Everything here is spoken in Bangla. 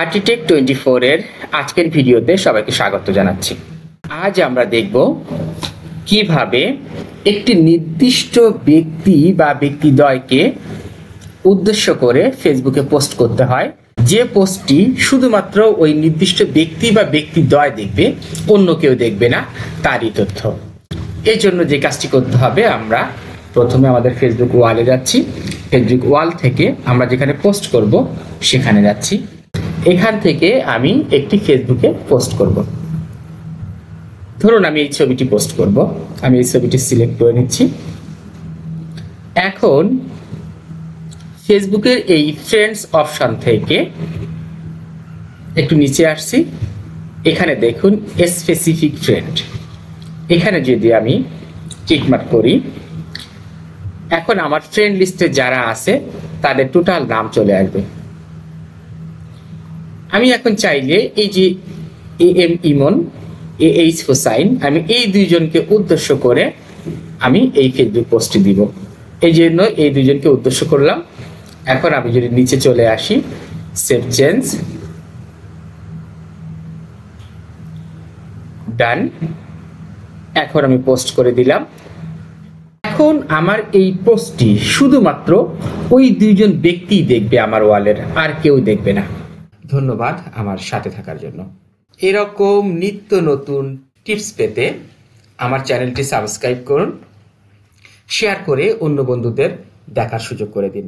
আর্টিটেক 24 এর আজকের ভিডিওতে সবাইকে স্বাগত জানাচ্ছি। আজ আমরা দেখব কিভাবে একটি নির্দিষ্ট ব্যক্তি বা ব্যক্তিদ্বয়কে উদ্দেশ্য করে ফেসবুকে পোস্ট করতে হয়, যে পোস্টটি শুধুমাত্র ওই নির্দিষ্ট ব্যক্তি বা ব্যক্তিদ্বয় দেখবে, অন্য কেউ দেখবে না, তারই তথ্য। এই জন্য যে কাজটি করতে হবে, আমরা প্রথমে আমাদের ফেসবুক ওয়ালে যাচ্ছি। ফেসবুক ওয়াল থেকে আমরা যেখানে পোস্ট করব সেখানে যাচ্ছি। এখান থেকে আমি একটি ফেসবুকে পোস্ট করব। ধরুন আমি এই ছবিটি পোস্ট করব। আমি এই ছবিটি সিলেক্ট করে নিচ্ছি। এখন ফেসবুকের এই ফ্রেন্ডস অপশন থেকে একটু নিচে আসছি। এখানে দেখুন স্পেসিফিক ফ্রেন্ড, এখানে যদি আমি টিকমার্ক করি, এখন আমার ফ্রেন্ড লিস্টে যারা আছে তাদের টোটাল নাম চলে আসবে। আমি এখন চাইলে এই যে AM ইমন, AH হোসাইন, আমি এই দুইজনকে উদ্দেশ্য করে আমি এই ফেসবুক পোস্টটি দিব। এই জন্য এই দুইজনকে উদ্দেশ্য করলাম। এখন আমি যদি নিচে চলে আসি, সেভ চেঞ্জ, ডান। এখন আমি পোস্ট করে দিলাম। এখন আমার এই পোস্টটি শুধুমাত্র ওই দুইজন ব্যক্তিই দেখবে আমার ওয়ালের, আর কেউ দেখবে না। ধন্যবাদ আমার সাথে থাকার জন্য। এরকম নিত্য নতুন টিপস পেতে আমার চ্যানেলটি সাবস্ক্রাইব করুন, শেয়ার করে অন্য বন্ধুদের দেখার সুযোগ করে দিন।